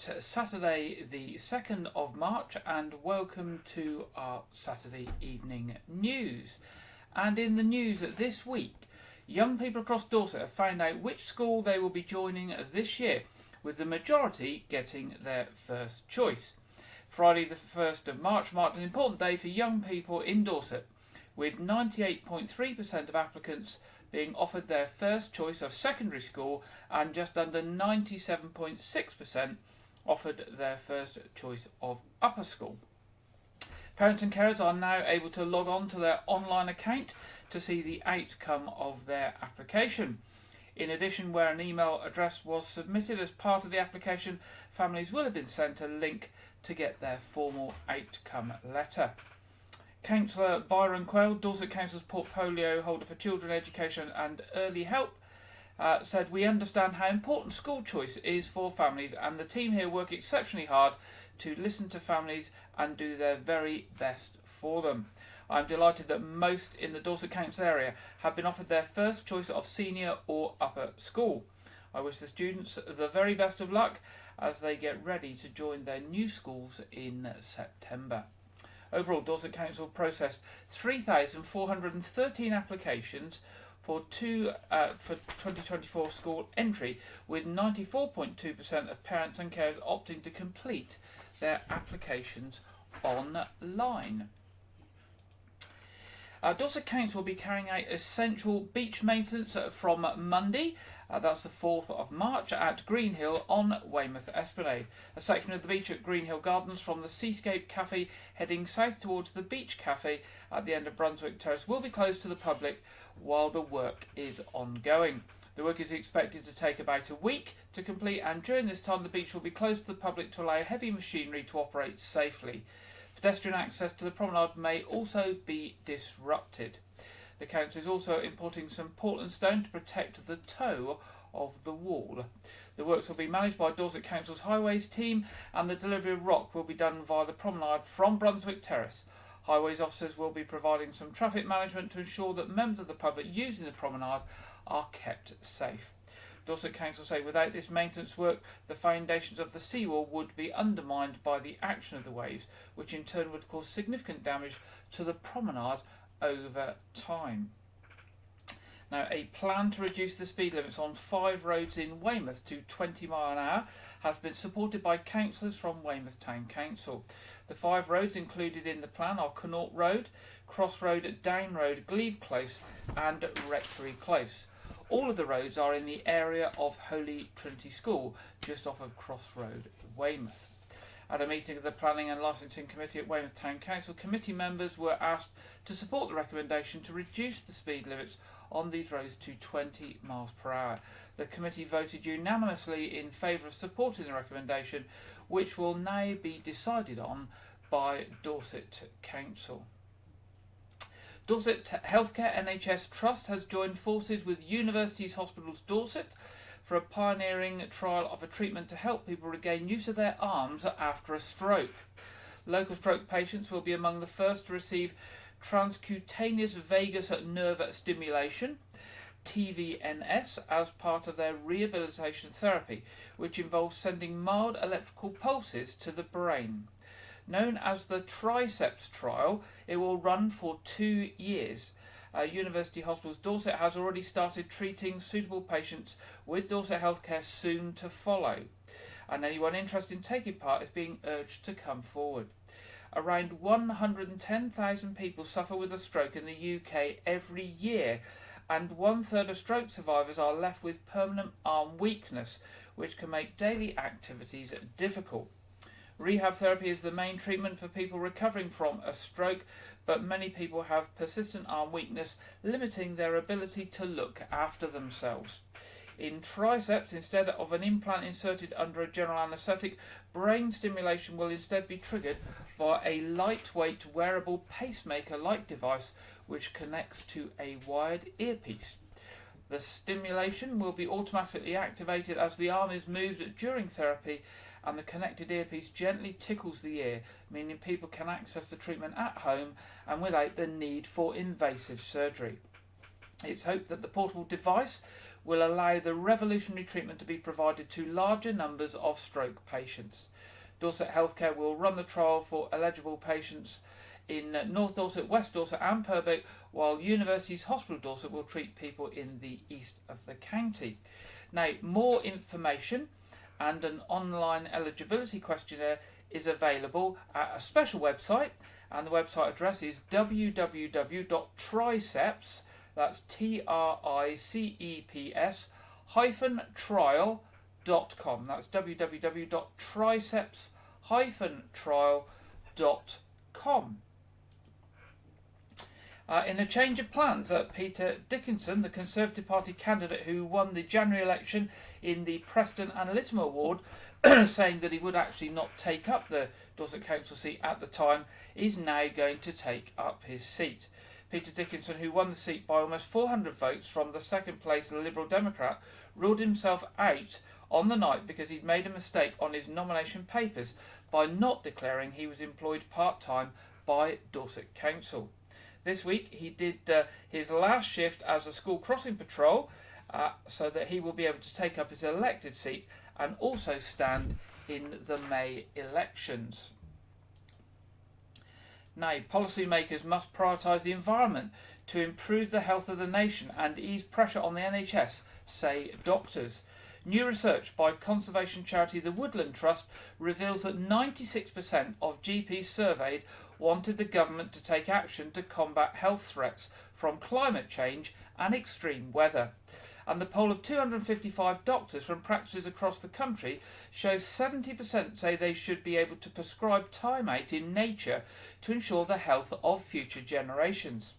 It's Saturday the 2nd of March and welcome to our Saturday evening news. And in the news this week, young people across Dorset have found out which school they will be joining this year, with the majority getting their first choice. Friday the 1st of March marked an important day for young people in Dorset, with 98.3% of applicants being offered their first choice of secondary school and just under 97.6% offered their first choice of upper school. Parents and carers are now able to log on to their online account to see the outcome of their application. In addition, where an email address was submitted as part of the application, families will have been sent a link to get their formal outcome letter. Councillor Byron Quayle, Dorset Council's portfolio holder for children education and early help, said, "We understand how important school choice is for families, and the team here work exceptionally hard to listen to families and do their very best for them. I'm delighted that most in the Dorset Council area have been offered their first choice of senior or upper school. I wish the students the very best of luck as they get ready to join their new schools in September." Overall, Dorset Council processed 3,413 applications for 2024 school entry, with 94.2% of parents and carers opting to complete their applications online. Dorset Council will be carrying out essential beach maintenance from Monday, that's the 4th of March, at Greenhill on Weymouth Esplanade. A section of the beach at Greenhill Gardens from the Seascape Cafe heading south towards the Beach Cafe at the end of Brunswick Terrace will be closed to the public while the work is ongoing. The work is expected to take about a week to complete, and during this time the beach will be closed to the public to allow heavy machinery to operate safely. Pedestrian access to the promenade may also be disrupted. The council is also importing some Portland stone to protect the toe of the wall. The works will be managed by Dorset Council's Highways team, and the delivery of rock will be done via the promenade from Brunswick Terrace. Highways officers will be providing some traffic management to ensure that members of the public using the promenade are kept safe. Dorset Council say without this maintenance work, the foundations of the seawall would be undermined by the action of the waves, which in turn would cause significant damage to the promenade over time. Now, a plan to reduce the speed limits on 5 roads in Weymouth to 20 miles an hour has been supported by councillors from Weymouth Town Council. The 5 roads included in the plan are Connaught Road, Cross Road, Down Road, Glebe Close and Rectory Close. All of the roads are in the area of Holy Trinity School, just off of Cross Road, Weymouth. At a meeting of the Planning and Licensing Committee at Weymouth Town Council, committee members were asked to support the recommendation to reduce the speed limits on these roads to 20 miles per hour. The committee voted unanimously in favour of supporting the recommendation, which will now be decided on by Dorset Council. Dorset Healthcare NHS Trust has joined forces with Universities Hospitals Dorset for a pioneering trial of a treatment to help people regain use of their arms after a stroke. Local stroke patients will be among the first to receive transcutaneous vagus nerve stimulation, TVNS, as part of their rehabilitation therapy, which involves sending mild electrical pulses to the brain. Known as the Triceps trial, it will run for 2 years. University Hospitals Dorset has already started treating suitable patients, with Dorset Healthcare soon to follow. And anyone interested in taking part is being urged to come forward. Around 110,000 people suffer with a stroke in the UK every year, and 1/3 of stroke survivors are left with permanent arm weakness, which can make daily activities difficult. Rehab therapy is the main treatment for people recovering from a stroke, but many people have persistent arm weakness, limiting their ability to look after themselves. In Triceps, instead of an implant inserted under a general anaesthetic, brain stimulation will instead be triggered via a lightweight wearable pacemaker-like device which connects to a wired earpiece. The stimulation will be automatically activated as the arm is moved during therapy, and the connected earpiece gently tickles the ear, meaning people can access the treatment at home and without the need for invasive surgery. It's hoped that the portable device will allow the revolutionary treatment to be provided to larger numbers of stroke patients. Dorset Healthcare will run the trial for eligible patients in North Dorset, West Dorset and Purbeck, while Universities Hospital Dorset will treat people in the east of the county. Now, more information and an online eligibility questionnaire is available at a special website, and the website address is www.triceps, that's TRICEPS -trial.com. That's www.triceps-trial.com. In a change of plans, Peter Dickinson, the Conservative Party candidate who won the January election in the Preston and Littimer ward, saying that he would actually not take up the Dorset Council seat at the time, is now going to take up his seat. Peter Dickinson, who won the seat by almost 400 votes from the second place Liberal Democrat, ruled himself out on the night because he'd made a mistake on his nomination papers by not declaring he was employed part-time by Dorset Council. This week he did his last shift as a school crossing patrol, so that he will be able to take up his elected seat and also stand in the May elections. Now, policymakers must prioritise the environment to improve the health of the nation and ease pressure on the NHS, say doctors. New research by conservation charity The Woodland Trust reveals that 96% of GPs surveyed wanted the government to take action to combat health threats from climate change and extreme weather. And the poll of 255 doctors from practices across the country shows 70% say they should be able to prescribe time out in nature to ensure the health of future generations.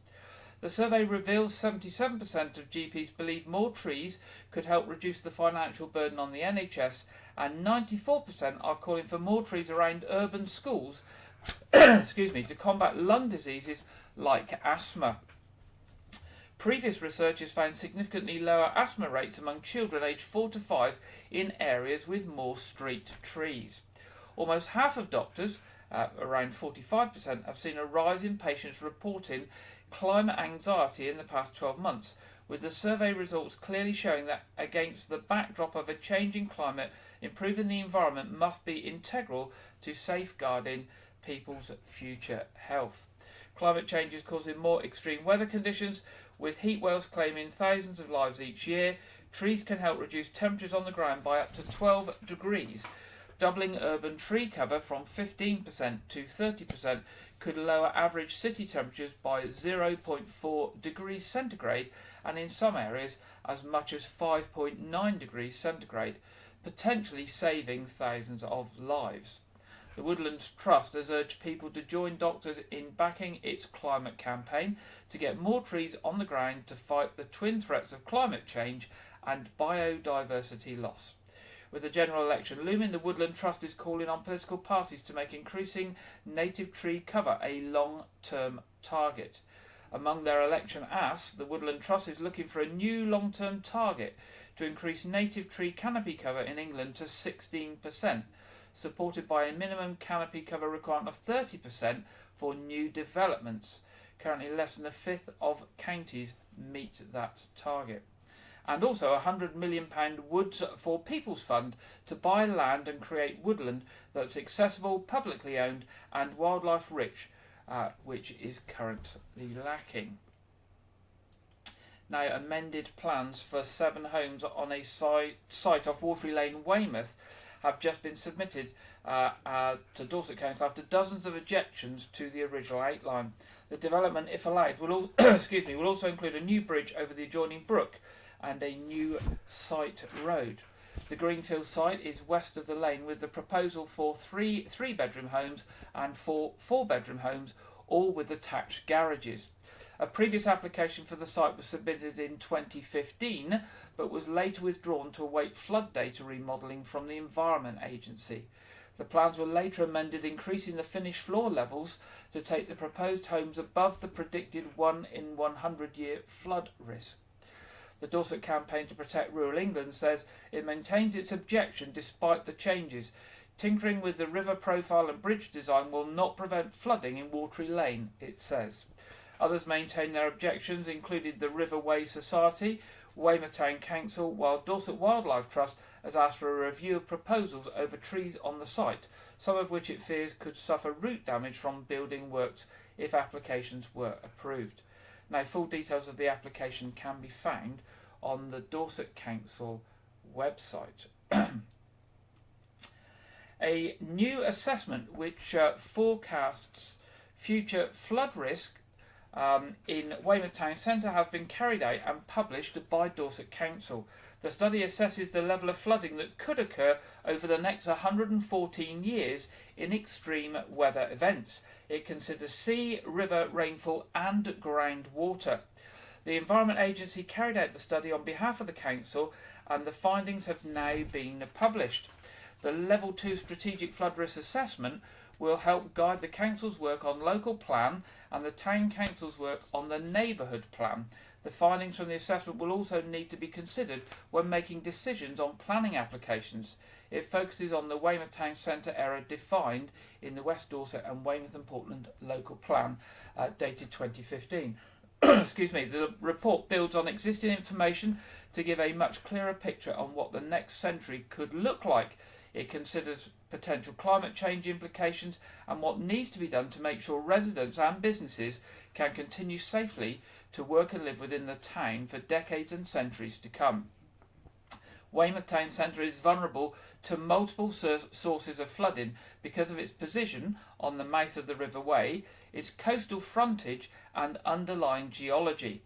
The survey reveals 77% of GPs believe more trees could help reduce the financial burden on the NHS, and 94% are calling for more trees around urban schools to combat lung diseases like asthma. Previous research has found significantly lower asthma rates among children aged 4 to 5 in areas with more street trees. Almost half of doctors, around 45%, have seen a rise in patients reporting climate anxiety in the past 12 months, with the survey results clearly showing that against the backdrop of a changing climate, improving the environment must be integral to safeguarding people's future health. Climate change is causing more extreme weather conditions, with heat waves claiming thousands of lives each year. Trees can help reduce temperatures on the ground by up to 12 degrees. Doubling urban tree cover from 15% to 30% could lower average city temperatures by 0.4 degrees centigrade, and in some areas as much as 5.9 degrees centigrade, potentially saving thousands of lives. The Woodlands Trust has urged people to join doctors in backing its climate campaign to get more trees on the ground to fight the twin threats of climate change and biodiversity loss. With the general election looming, the Woodland Trust is calling on political parties to make increasing native tree cover a long-term target. Among their election asks, the Woodland Trust is looking for a new long-term target to increase native tree canopy cover in England to 16%. Supported by a minimum canopy cover requirement of 30% for new developments. Currently less than a fifth of counties meet that target. And also a £100 million Woods for People's Fund to buy land and create woodland that's accessible, publicly owned and wildlife rich, which is currently lacking. Now, amended plans for 7 homes on a site off Watery Lane, Weymouth, have just been submitted to Dorset Council after dozens of objections to the original outline. The development, if allowed, will also include a new bridge over the adjoining brook and a new site road. The Greenfield site is west of the lane, with the proposal for 3 3-bedroom homes and 4 4-bedroom homes, all with attached garages. A previous application for the site was submitted in 2015, but was later withdrawn to await flood data remodelling from the Environment Agency. The plans were later amended, increasing the finished floor levels to take the proposed homes above the predicted 1 in 100 year flood risk. The Dorset Campaign to Protect Rural England says it maintains its objection despite the changes. Tinkering with the river profile and bridge design will not prevent flooding in Watery Lane, it says. Others maintain their objections, including the Riverway Society, Weymouth Town Council, while Dorset Wildlife Trust has asked for a review of proposals over trees on the site, some of which it fears could suffer root damage from building works if applications were approved. Now, full details of the application can be found on the Dorset Council website. A new assessment which forecasts future flood risk in Weymouth Town Centre has been carried out and published by Dorset Council. The study assesses the level of flooding that could occur over the next 114 years in extreme weather events. It considers sea, river, rainfall and groundwater. The Environment Agency carried out the study on behalf of the Council and the findings have now been published. The Level 2 Strategic Flood Risk Assessment will help guide the Council's work on local plan and the Town Council's work on the neighbourhood plan. The findings from the assessment will also need to be considered when making decisions on planning applications. It focuses on the Weymouth Town Centre area defined in the West Dorset and Weymouth and Portland local plan dated 2015. Excuse me. The report builds on existing information to give a much clearer picture on what the next century could look like. It considers potential climate change implications and what needs to be done to make sure residents and businesses can continue safely to work and live within the town for decades and centuries to come. Weymouth Town Centre is vulnerable to multiple sources of flooding because of its position on the mouth of the River Wey, its coastal frontage and underlying geology.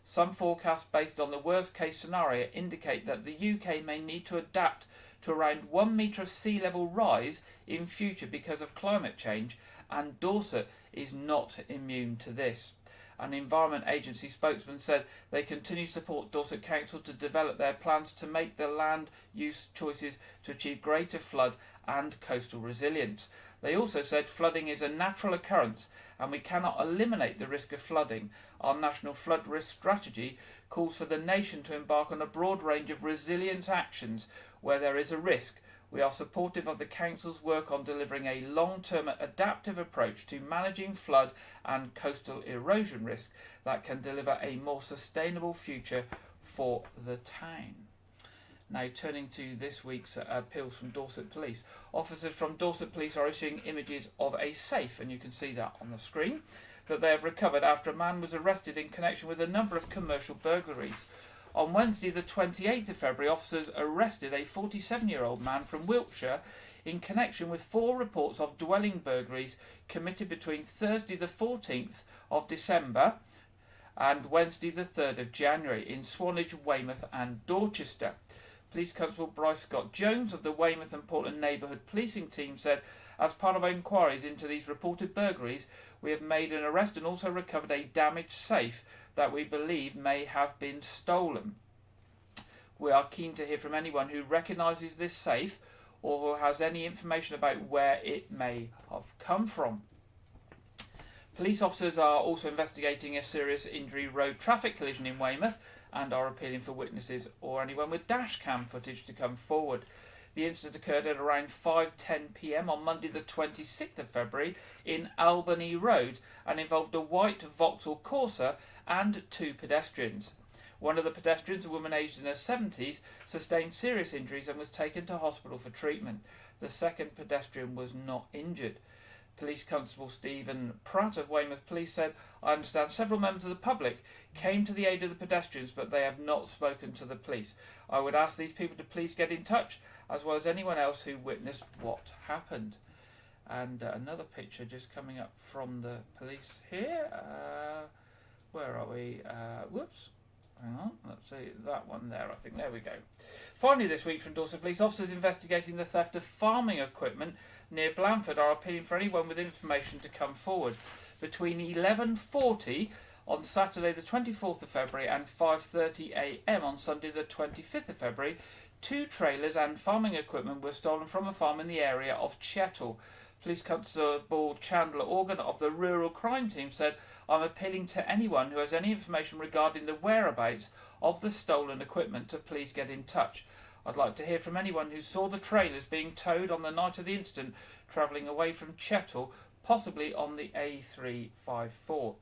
Some forecasts based on the worst case scenario indicate that the UK may need to adapt to around 1 metre of sea level rise in future because of climate change, and Dorset is not immune to this. An Environment Agency spokesman said they continue to support Dorset Council to develop their plans to make the land use choices to achieve greater flood and coastal resilience. They also said flooding is a natural occurrence and we cannot eliminate the risk of flooding. Our National Flood Risk Strategy calls for the nation to embark on a broad range of resilience actions where there is a risk. We are supportive of the Council's work on delivering a long-term adaptive approach to managing flood and coastal erosion risk that can deliver a more sustainable future for the town. Now, turning to this week's appeals from Dorset Police. Officers from Dorset Police are issuing images of a safe, and you can see that on the screen, that they have recovered after a man was arrested in connection with a number of commercial burglaries. On Wednesday, the 28th of February, officers arrested a 47-year-old man from Wiltshire in connection with 4 reports of dwelling burglaries committed between Thursday the 14th of December and Wednesday the 3rd of January in Swanage, Weymouth and Dorchester. Police Constable Bryce Scott Jones of the Weymouth and Portland Neighbourhood Policing Team said, as part of our inquiries into these reported burglaries, we have made an arrest and also recovered a damaged safe that we believe may have been stolen. We are keen to hear from anyone who recognises this safe or who has any information about where it may have come from. Police officers are also investigating a serious injury road traffic collision in Weymouth and are appealing for witnesses or anyone with dash cam footage to come forward. The incident occurred at around 5:10 p.m. on Monday the 26th of February in Albany Road and involved a white Vauxhall Corsa and 2 pedestrians. One of the pedestrians, a woman aged in her 70s, sustained serious injuries and was taken to hospital for treatment. The second pedestrian was not injured. Police Constable Stephen Pratt of Weymouth Police said, I understand several members of the public came to the aid of the pedestrians, but they have not spoken to the police. I would ask these people to please get in touch, as well as anyone else who witnessed what happened. And another picture just coming up from the police here. Where are we? Whoops. Hang on. Let's see. That one there, I think. There we go. Finally this week from Dorset Police, officers investigating the theft of farming equipment near Blandford are appealing for anyone with information to come forward. Between 11:40 on Saturday the 24th of February and 5:30 a.m. on Sunday the 25th of February, 2 trailers and farming equipment were stolen from a farm in the area of Chettle. Police Constable Chandler Organ of the Rural Crime Team said, I'm appealing to anyone who has any information regarding the whereabouts of the stolen equipment to please get in touch. I'd like to hear from anyone who saw the trailers being towed on the night of the incident, travelling away from Chettle, possibly on the A354.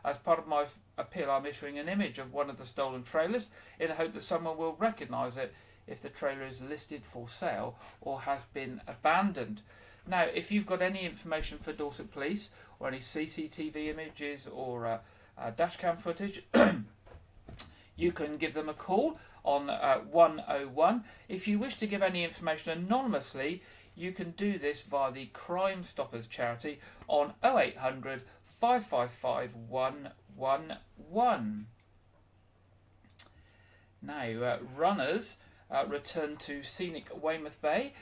As part of my appeal, I'm issuing an image of one of the stolen trailers in the hope that someone will recognise it if the trailer is listed for sale or has been abandoned. Now, if you've got any information for Dorset Police or any CCTV images or dashcam footage, you can give them a call on 101. If you wish to give any information anonymously, you can do this via the Crime Stoppers charity on 0800 555 111. Now, runners return to scenic Weymouth Bay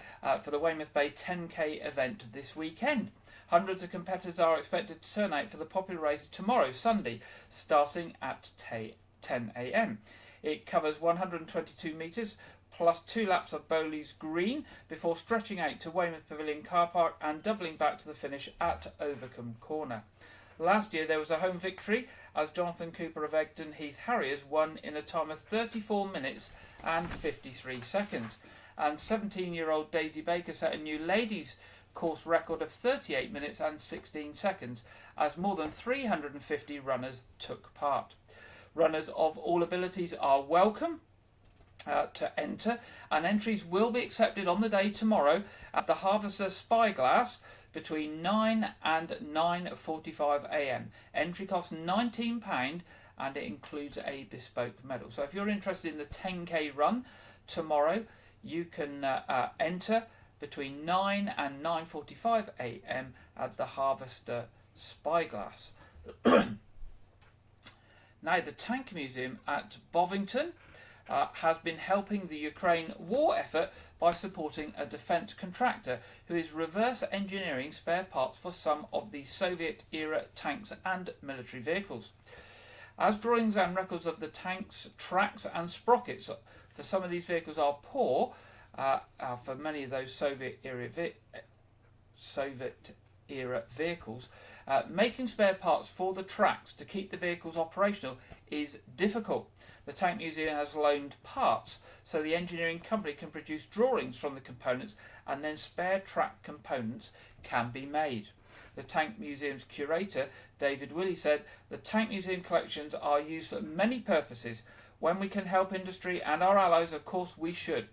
for the Weymouth Bay 10K event this weekend. Hundreds of competitors are expected to turn out for the popular race tomorrow, Sunday, starting at 10 a.m. It covers 122 metres plus 2 laps of Bowleys Green before stretching out to Weymouth Pavilion car park and doubling back to the finish at Overcombe Corner. Last year there was a home victory as Jonathan Cooper of Egdon Heath Harriers won in a time of 34 minutes and 53 seconds. And 17-year-old Daisy Baker set a new ladies' course record of 38 minutes and 16 seconds as more than 350 runners took part. Runners of all abilities are welcome to enter, and entries will be accepted on the day tomorrow at the Harvester Spyglass between 9 and 9:45 a.m. Entry costs £19 and it includes a bespoke medal. So if you're interested in the 10k run tomorrow, you can enter between 9 and 9:45 a.m. at the Harvester Spyglass. Now, the Tank Museum at Bovington has been helping the Ukraine war effort by supporting a defence contractor who is reverse engineering spare parts for some of the Soviet-era tanks and military vehicles. As drawings and records of the tanks, tracks and sprockets for some of these vehicles are poor, for many of those Soviet-era vehicles, making spare parts for the tracks to keep the vehicles operational is difficult. The Tank Museum has loaned parts so the engineering company can produce drawings from the components and then spare track components can be made. The Tank Museum's curator, David Willey, said, "The Tank Museum collections are used for many purposes. When we can help industry and our allies, of course we should.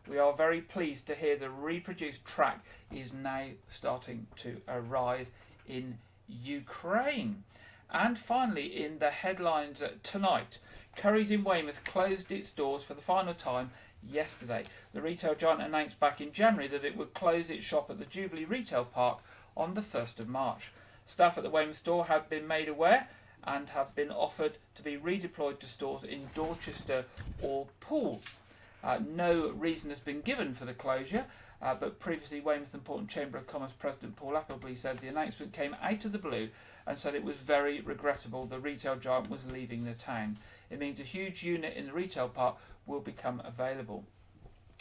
We are very pleased to hear the reproduced track is now starting to arrive in Ukraine." And finally, in the headlines tonight, Currys in Weymouth closed its doors for the final time yesterday. The retail giant announced back in January that it would close its shop at the Jubilee Retail Park on the 1st of March. Staff at the Weymouth store have been made aware and have been offered to be redeployed to stores in Dorchester or Poole. No reason has been given for the closure, but previously Weymouth and Portland Chamber of Commerce President Paul Appleby said the announcement came out of the blue and said it was very regrettable the retail giant was leaving the town. It means a huge unit in the retail park will become available.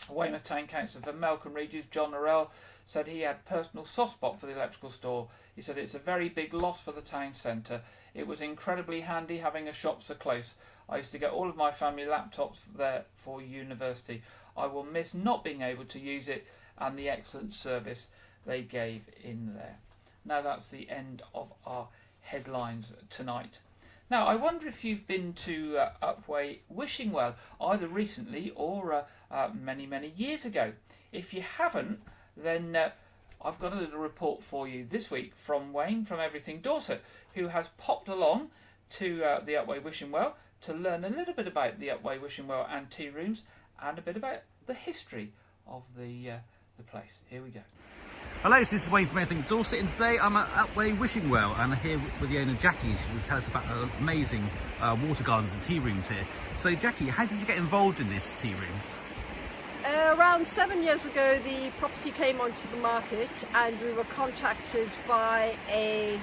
Weymouth Town Councillor for Melcombe Regis, John Norell, said he had personal soft spot for the electrical store. He said it's a very big loss for the town centre. It was incredibly handy having a shop so close. I used to get all of my family laptops there for university. I will miss not being able to use it and the excellent service they gave in there. Now that's the end of our headlines tonight. Now, I wonder if you've been to Upwey Wishing Well, either recently or many, many years ago. If you haven't, then I've got a little report for you this week from Wayne from Everything Dorset, who has popped along to the Upwey Wishing Well to learn a little bit about the Upwey Wishing Well and tea rooms and a bit about the history of the place. Here we go. Hello, so this is Wayne from Everything Dorset, and today I'm at Upwey Wishing Well and I'm here with the owner Jackie. She will tell us about the amazing water gardens and tea rooms here. So Jackie, how did you get involved in this tea rooms? Around 7 years ago the property came onto the market and we were contacted by a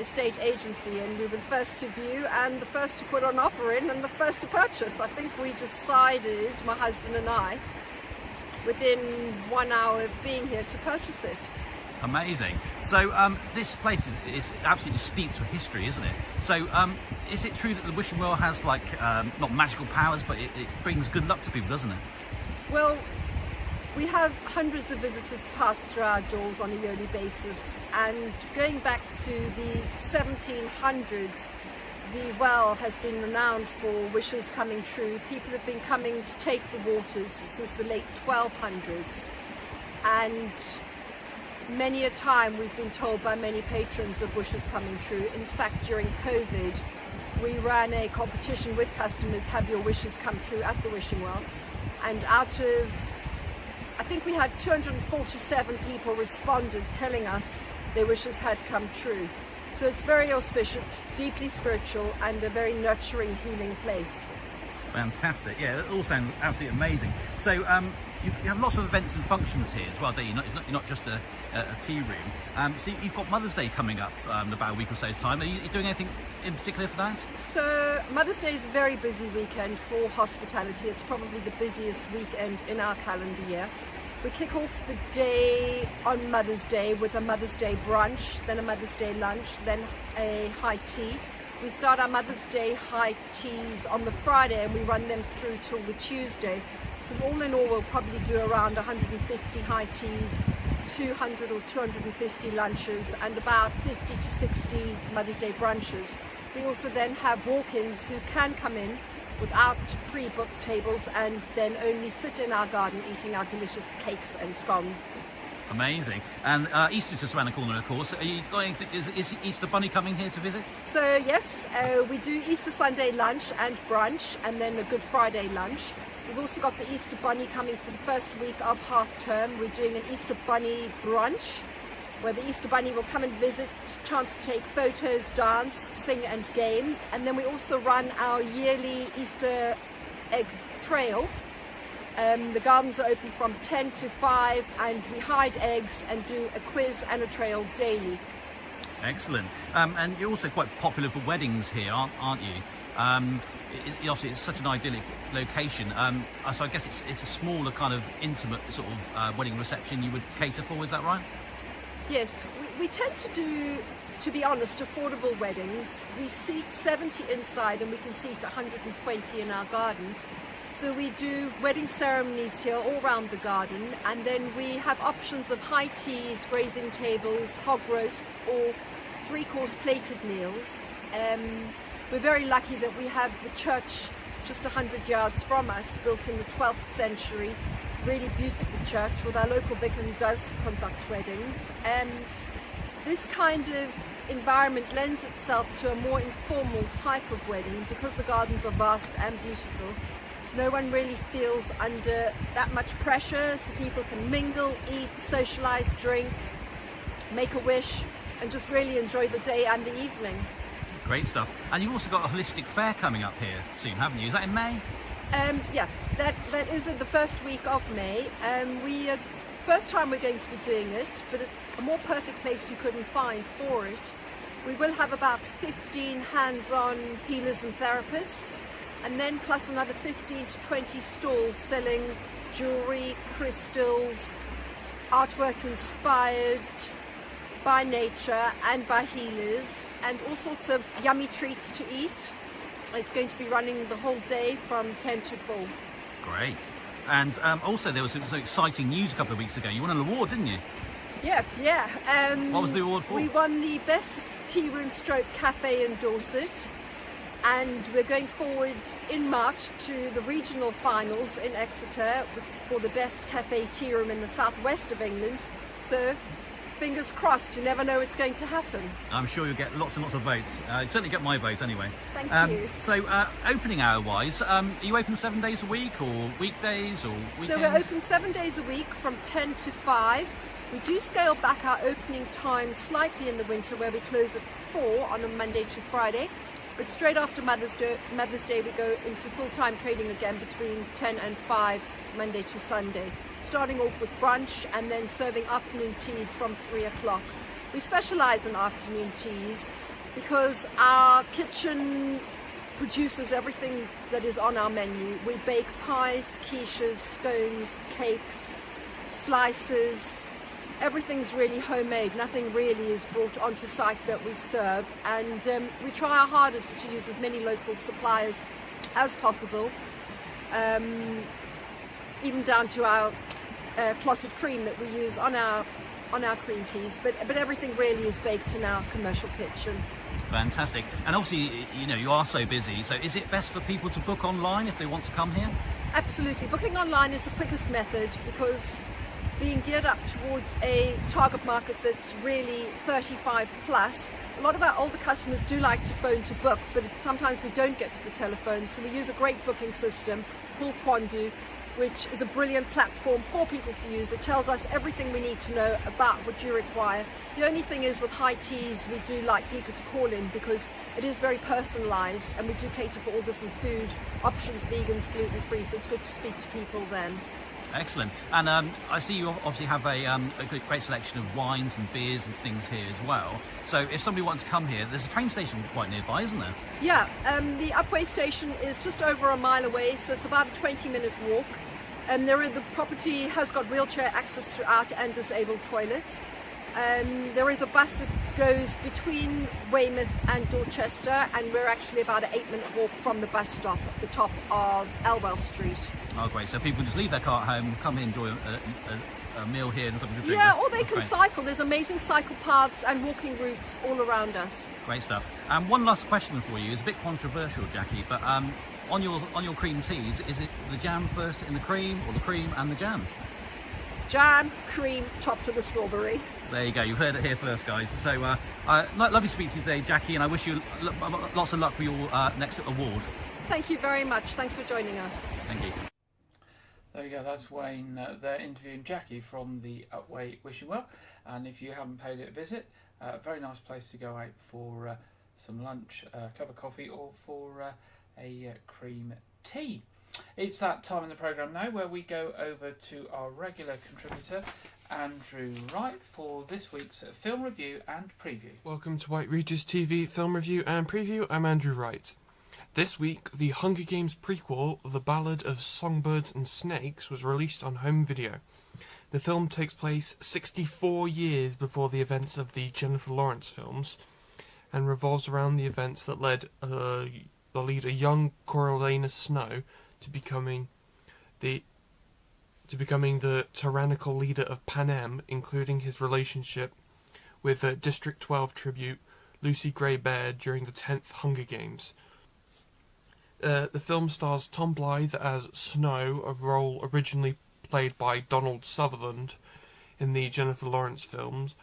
estate agency, and we were the first to view and the first to put an offer in and the first to purchase. I think we decided, my husband and I, within 1 hour of being here to purchase it. Amazing. So this place is absolutely steeped with history, isn't it? So is it true that the Wishing Well has like not magical powers, but it brings good luck to people, doesn't it? Well, we have hundreds of visitors pass through our doors on a yearly basis, and going back to the 1700s, the well has been renowned for wishes coming true. People have been coming to take the waters since the late 1200s, and many a time we've been told by many patrons of wishes coming true. In fact, during COVID, we ran a competition with customers, have your wishes come true at the wishing well, and out of, I think we had 247 people responded telling us their wishes had come true. So it's very auspicious, deeply spiritual, and a very nurturing, healing place. Fantastic. Yeah, it all sounds absolutely amazing. So you have lots of events and functions here as well, don't you? You're not just a tea room. So you've got Mother's Day coming up in about a week or so's time. Are you doing anything in particular for that? So Mother's Day is a very busy weekend for hospitality. It's probably the busiest weekend in our calendar year. We kick off the day on Mother's Day with a Mother's Day brunch, then a Mother's Day lunch, then a high tea. We start our Mother's Day high teas on the Friday and we run them through till the Tuesday. So all in all, we'll probably do around 150 high teas, 200 or 250 lunches, and about 50 to 60 Mother's Day brunches. We also then have walk-ins who can come in without pre-booked tables and then only sit in our garden eating our delicious cakes and scones. Amazing. And Easter's just around the corner, of course. Are you got anything, is Easter Bunny coming here to visit? So yes, we do Easter Sunday lunch and brunch, and then a Good Friday lunch. We've also got the Easter Bunny coming for the first week of half term. We're doing an Easter Bunny brunch where the Easter Bunny will come and visit, chance to take photos, dance, sing and games. And then we also run our yearly Easter egg trail. The gardens are open from 10 to 5 and we hide eggs and do a quiz and a trail daily. Excellent. And you're also quite popular for weddings here, aren't you? Obviously, it's such an idyllic location. So I guess it's a smaller kind of intimate sort of wedding reception you would cater for, is that right? Yes, we tend to do, to be honest, affordable weddings. We seat 70 inside and we can seat 120 in our garden. So we do wedding ceremonies here all around the garden, and then we have options of high teas, grazing tables, hog roasts, or 3-course plated meals. We're very lucky that we have the church just 100 yards from us, built in the 12th century. Really beautiful church with our local vicar who does conduct weddings. This kind of environment lends itself to a more informal type of wedding because the gardens are vast and beautiful. No one really feels under that much pressure, so people can mingle, eat, socialise, drink, make a wish, and just really enjoy the day and the evening. Great stuff. And you've also got a holistic fair coming up here soon, haven't you? Is that in May? Yeah, that is in the first week of May. First time we're going to be doing it, but a more perfect place you couldn't find for it. We will have about 15 hands-on healers and therapists, and then plus another 15 to 20 stalls selling jewellery, crystals, artwork inspired by nature and by healers, and all sorts of yummy treats to eat. It's going to be running the whole day from 10 to 4. Great. And also there was some exciting news a couple of weeks ago. You won an award, didn't you? Yeah. What was the award for? We won the Best Tea Room Stroke Cafe in Dorset, and we're going forward in March to the regional finals in Exeter for the Best Cafe Tea Room in the southwest of England. So fingers crossed, you never know what's going to happen. I'm sure you'll get lots and lots of votes. Certainly get my vote anyway. Thank you. So opening hour wise, are you open 7 days a week or weekdays or weekends? So we're open 7 days a week from 10 to 5. We do scale back our opening time slightly in the winter where we close at 4 on a Monday to Friday. But straight after Mother's Day we go into full-time trading again between 10 and 5 Monday to Sunday, starting off with brunch and then serving afternoon teas from 3 o'clock. We specialise in afternoon teas because our kitchen produces everything that is on our menu. We bake pies, quiches, scones, cakes, slices. Everything's really homemade. Nothing really is brought onto site that we serve, and we try our hardest to use as many local suppliers as possible, even down to our clotted cream that we use on our cream teas. But everything really is baked in our commercial kitchen. Fantastic. And obviously, you know, you are so busy, so is it best for people to book online if they want to come here? Absolutely. Booking online is the quickest method because being geared up towards a target market that's really 35 plus, a lot of our older customers do like to phone to book, but sometimes we don't get to the telephone, so we use a great booking system called Quandu, which is a brilliant platform for people to use. It tells us everything we need to know about what you require. The only thing is with high teas, we do like people to call in because it is very personalised and we do cater for all different food options, vegans, gluten-free, so it's good to speak to people then. Excellent. And I see you obviously have a great selection of wines and beers and things here as well. So if somebody wants to come here, there's a train station quite nearby, isn't there? Yeah, the Upwey station is just over a mile away, so it's about a 20-minute walk. The property has got wheelchair access throughout and disabled toilets. There is a bus that goes between Weymouth and Dorchester, and we're actually about an 8-minute walk from the bus stop at the top of Elwell Street. Oh, great. So people just leave their car at home, come here, enjoy a meal here and something to drink. Yeah, or they That's can great. cycle. There's amazing cycle paths and walking routes all around us. Great stuff. And one last question for you. It's a bit controversial, Jackie, but on your cream teas, is it the jam first in the cream or the cream and the jam? Jam, cream, topped with a strawberry. There you go. You've heard it here first, guys. So lovely to speak to you today, Jackie, and I wish you lots of luck with your next award. Thank you very much. Thanks for joining us. Thank you. There you go, that's Wayne there interviewing Jackie from the Upwey Wishing Well. And if you haven't paid it a visit, very nice place to go out for some lunch, a cup of coffee, or for a cream tea. It's that time in the programme now where we go over to our regular contributor, Andrew Wright, for this week's film review and preview. Welcome to White Regis TV film review and preview. I'm Andrew Wright. This week, the Hunger Games prequel, The Ballad of Songbirds and Snakes, was released on home video. The film takes place 64 years before the events of the Jennifer Lawrence films, and revolves around the events that led the leader, young Coriolanus Snow, to becoming the tyrannical leader of Panem, including his relationship with District 12 tribute Lucy Gray Baird during the 10th Hunger Games. The film stars Tom Blythe as Snow, a role originally played by Donald Sutherland in the Jennifer Lawrence films,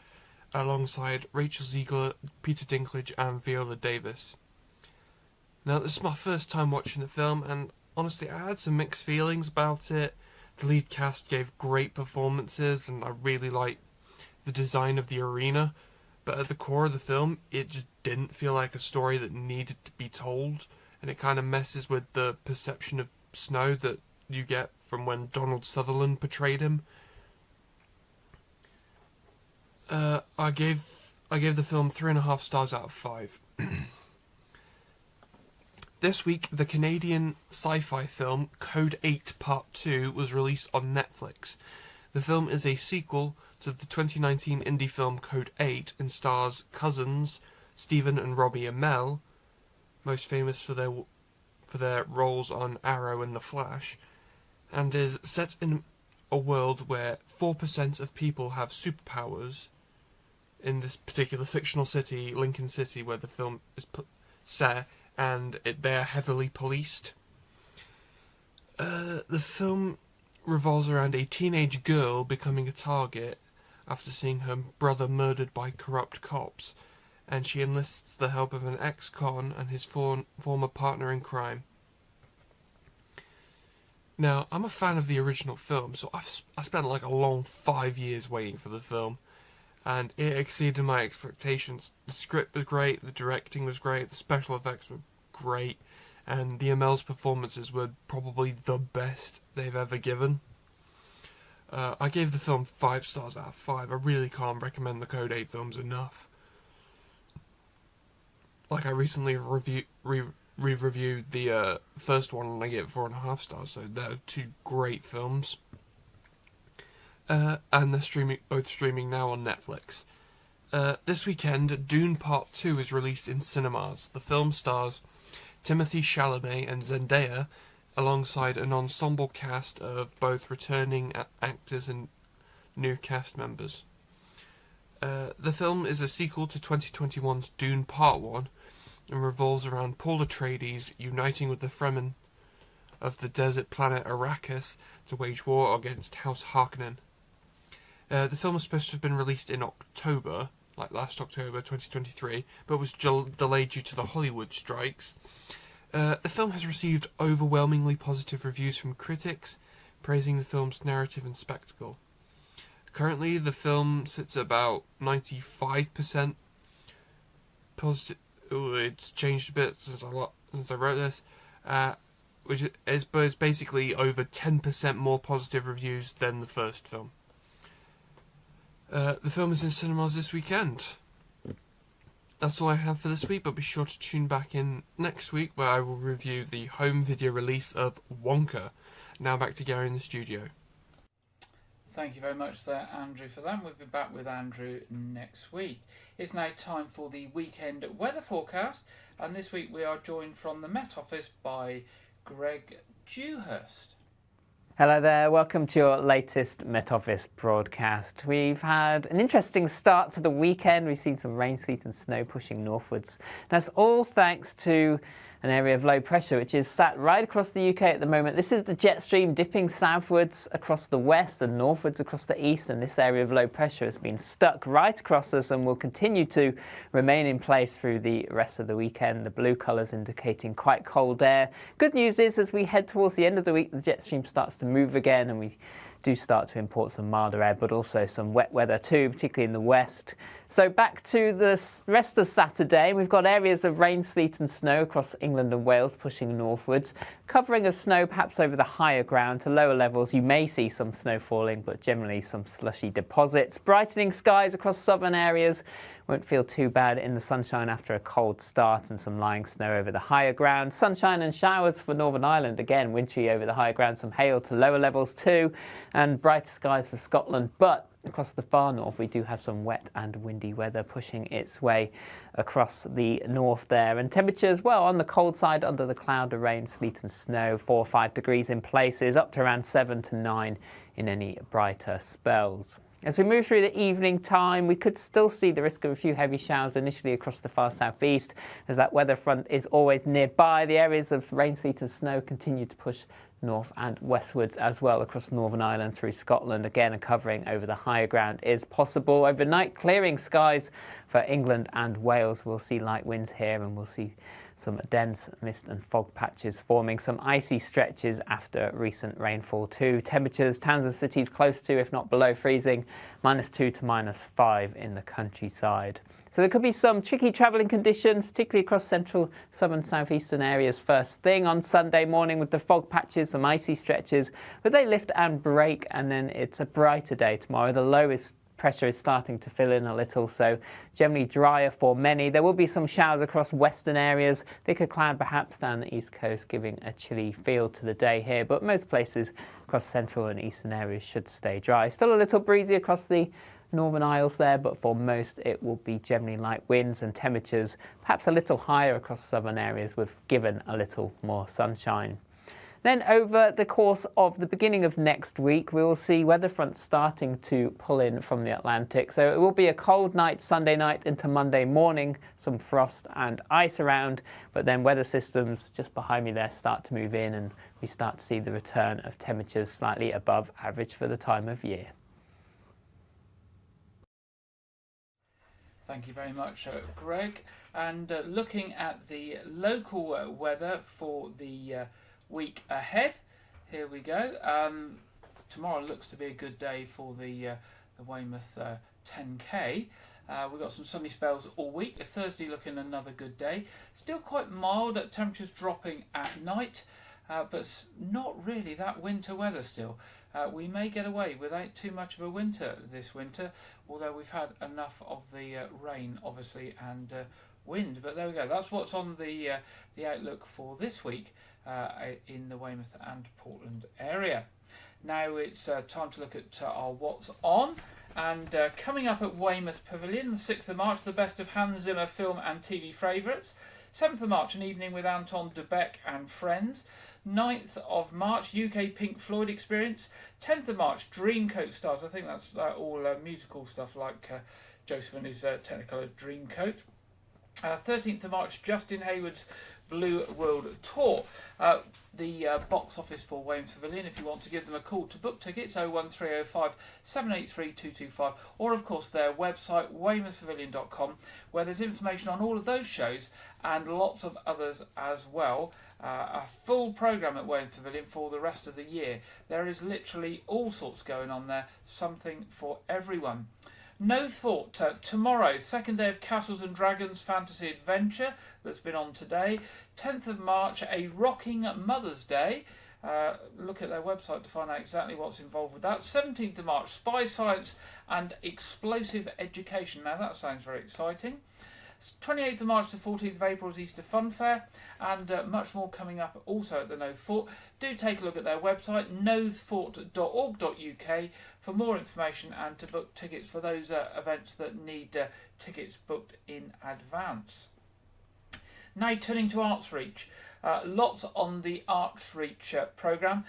alongside Rachel Zegler, Peter Dinklage and Viola Davis. Now, this is my first time watching the film, and honestly I had some mixed feelings about it. The lead cast gave great performances, and I really liked the design of the arena, but at the core of the film, it just didn't feel like a story that needed to be told. And it kind of messes with the perception of Snow that you get from when Donald Sutherland portrayed him. I gave the film 3.5 stars out of 5. This week, the Canadian sci-fi film Code 8 Part 2 was released on Netflix. The film is a sequel to the 2019 indie film Code 8 and stars cousins Stephen and Robbie Amell, most famous for their roles on Arrow and The Flash, and is set in a world where 4% of people have superpowers in this particular fictional city, Lincoln City, where the film is set, and they're heavily policed. The film revolves around a teenage girl becoming a target after seeing her brother murdered by corrupt cops, and she enlists the help of an ex-con and his former partner in crime. Now, I'm a fan of the original film, so I spent like a long 5 years waiting for the film, and it exceeded my expectations. The script was great, the directing was great, the special effects were great, and the Amell's performances were probably the best they've ever given. I gave the film 5 stars out of 5. I really can't recommend the Code 8 films enough. Like, I recently re-reviewed the first one, and I gave it 4.5 stars, so they're 2 great films. And they're both streaming now on Netflix. This weekend, Dune Part 2 is released in cinemas. The film stars Timothée Chalamet and Zendaya, alongside an ensemble cast of both returning actors and new cast members. The film is a sequel to 2021's Dune Part 1 and revolves around Paul Atreides uniting with the Fremen of the desert planet Arrakis to wage war against House Harkonnen. The film was supposed to have been released in October, like last October 2023, but was delayed due to the Hollywood strikes. The film has received overwhelmingly positive reviews from critics, praising the film's narrative and spectacle. Currently, the film sits at about 95% positive. It's changed a bit since I wrote this, which is basically over 10% more positive reviews than the first film. The film is in cinemas this weekend. That's all I have for this week, but be sure to tune back in next week where I will review the home video release of Wonka. Now back to Gary in the studio. Thank you very much there, Andrew, for that. We'll be back with Andrew next week. It's now time for the weekend weather forecast, and this week we are joined from the Met Office by Greg Dewhurst. Hello there, welcome to your latest Met Office broadcast. We've had an interesting start to the weekend. We've seen some rain, sleet and snow pushing northwards. That's all thanks to an area of low pressure which is sat right across the UK at the moment. This is the jet stream dipping southwards across the west and northwards across the east, and this area of low pressure has been stuck right across us and will continue to remain in place through the rest of the weekend. The blue colours indicating quite cold air. Good news is, as we head towards the end of the week, the jet stream starts to move again and we do start to import some milder air, but also some wet weather too, particularly in the west. So back to the rest of Saturday, we've got areas of rain, sleet and snow across England and Wales pushing northwards. Covering of snow perhaps over the higher ground. To lower levels you may see some snow falling, but generally some slushy deposits. Brightening skies across southern areas. Won't feel too bad in the sunshine after a cold start, and some lying snow over the higher ground. Sunshine and showers for Northern Ireland, again wintry over the higher ground, some hail to lower levels too, and brighter skies for Scotland. But across the far north we do have some wet and windy weather pushing its way across the north there, and temperatures, well, on the cold side under the cloud of rain, sleet and snow, 4 or 5 degrees in places, up to around 7 to 9 in any brighter spells. As we move through the evening time, we could still see the risk of a few heavy showers initially across the far southeast, as that weather front is always nearby. The areas of rain, sleet and snow continue to push north and westwards as well across Northern Ireland through Scotland. Again, a covering over the higher ground is possible. Overnight, clearing skies for England and Wales. We'll see light winds here, and we'll see some dense mist and fog patches forming, some icy stretches after recent rainfall too. Temperatures, towns and cities close to, if not below freezing, -2 to -5 in the countryside. So there could be some tricky travelling conditions, particularly across central, southern, southeastern areas first thing on Sunday morning with the fog patches, some icy stretches, but they lift and break, and then it's a brighter day tomorrow. The lowest pressure is starting to fill in a little, so generally drier for many. There will be some showers across western areas, thicker cloud perhaps down the east coast, giving a chilly feel to the day here, but most places across central and eastern areas should stay dry. Still a little breezy across the Northern Isles there, but for most it will be generally light winds, and temperatures perhaps a little higher across southern areas with given a little more sunshine. Then over the course of the beginning of next week, we will see weather fronts starting to pull in from the Atlantic. So it will be a cold night Sunday night into Monday morning, some frost and ice around, but then weather systems just behind me there start to move in, and we start to see the return of temperatures slightly above average for the time of year. Thank you very much, Greg. And looking at the local weather for the week ahead, here we go. Tomorrow looks to be a good day for the Weymouth 10K. We've got some sunny spells all week. Thursday looking another good day. Still quite mild, temperatures dropping at night, but not really that winter weather still. We may get away without too much of a winter this winter, although we've had enough of the rain, obviously, and wind. But there we go. That's what's on the outlook for this week in the Weymouth and Portland area. Now it's time to look at our What's On. And coming up at Weymouth Pavilion, the 6th of March, the best of Hans Zimmer film and TV favourites. 7th of March, an evening with Anton de Beck and friends. 9th of March, UK Pink Floyd experience. 10th of March, Dreamcoat stars. I think that's all musical stuff like Joseph and his Technicolor Dreamcoat. 13th of March, Justin Hayward's Blue World Tour. The box office for Weymouth Pavilion, if you want to give them a call to book tickets, 01305 783 225, or of course their website, weymouthpavilion.com, where there's information on all of those shows and lots of others as well. A full programme at Weymouth Pavilion for the rest of the year. There is literally all sorts going on there, something for everyone. No Thought, tomorrow, second day of Castles and Dragons Fantasy Adventure that's been on today. 10th of March, a Rocking Mother's Day. Look at their website to find out exactly what's involved with that. 17th of March, Spy Science and Explosive Education. Now that sounds very exciting. 28th of March to 14th of April is Easter Fun Fair, and much more coming up also at the Noth Fort. Do take a look at their website, nothfort.org.uk, for more information and to book tickets for those events that need tickets booked in advance. Now turning to Arts Reach. Lots on the Arts Reach programme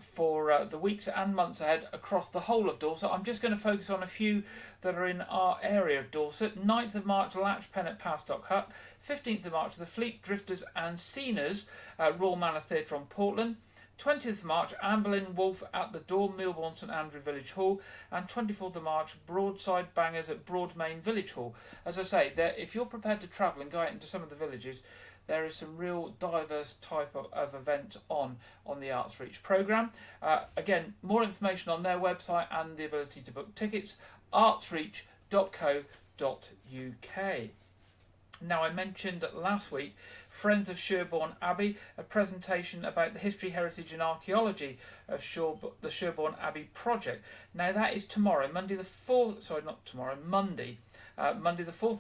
for the weeks and months ahead across the whole of Dorset. I'm just going to focus on a few that are in our area of Dorset. 9th of March, Latch Pen at Pastock Hut. 15th of March, the Fleet Drifters and Sceners at Royal Manor Theatre on Portland. 20th of March, Anne Boleyn Wolfe at the Door, Milbourne St Andrew Village Hall, and 24th of March, Broadside Bangers at Broadmain Village Hall. As I say, if you're prepared to travel and go out into some of the villages, there is some real diverse type of event on the Arts Reach programme. Again, more information on their website and the ability to book tickets, artsreach.co.uk. Now, I mentioned last week Friends of Sherborne Abbey, a presentation about the history, heritage and archaeology of the Sherborne Abbey project. Now, that is tomorrow, Monday the 4th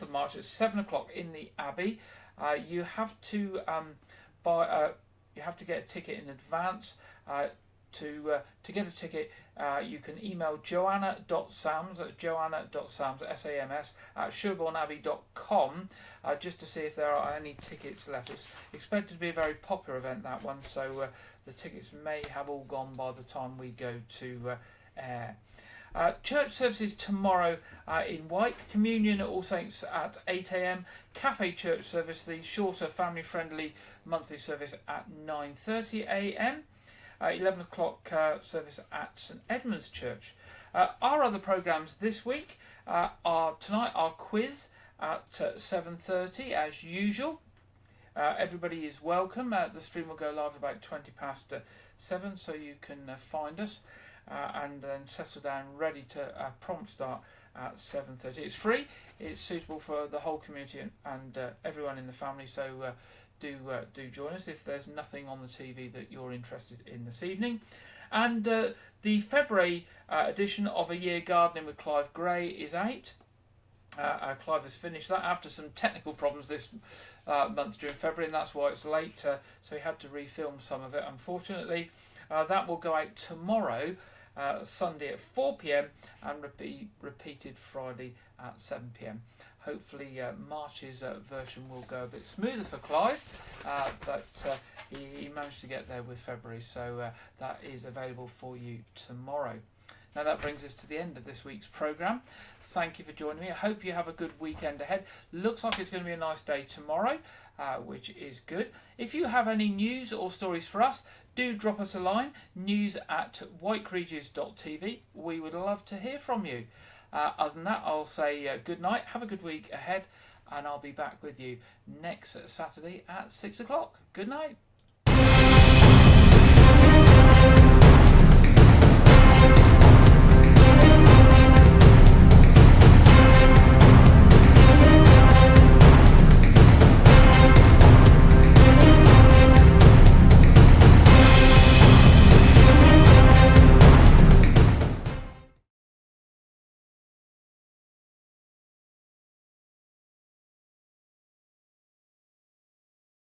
of March at 7 o'clock in the Abbey. You have to you have to get a ticket in advance. To get a ticket, you can email joanna.sams at sherborneabbey.com just to see if there are any tickets left. It's expected to be a very popular event, that one, so the tickets may have all gone by the time we go to air. Church services tomorrow in Wyke. Communion at All Saints at 8 a.m. Cafe church service, the shorter family-friendly monthly service at 9:30 a.m. 11 o'clock service at St Edmund's Church. Our other programmes this week are tonight our quiz at 7:30 as usual. Everybody is welcome. The stream will go live about 20 past 7, so you can find us and then settle down ready to prompt start at 7:30. It's free, it's suitable for the whole community and everyone in the family, so do join us if there's nothing on the TV that you're interested in this evening. And the February edition of A Year Gardening with Clive Gray is out. Clive has finished that after some technical problems this month during February, and that's why it's late, so he had to refilm some of it, unfortunately. That will go out tomorrow, Sunday at 4 p.m, and be repeated Friday at 7 p.m. Hopefully March's version will go a bit smoother for Clive, but he managed to get there with February, so that is available for you tomorrow. Now that brings us to the end of this week's programme. Thank you for joining me. I hope you have a good weekend ahead. Looks like it's going to be a nice day tomorrow, which is good. If you have any news or stories for us, do drop us a line, news@whiteregis.tv. We would love to hear from you. Other than that, I'll say good night, have a good week ahead, and I'll be back with you next Saturday at 6 o'clock. Good night.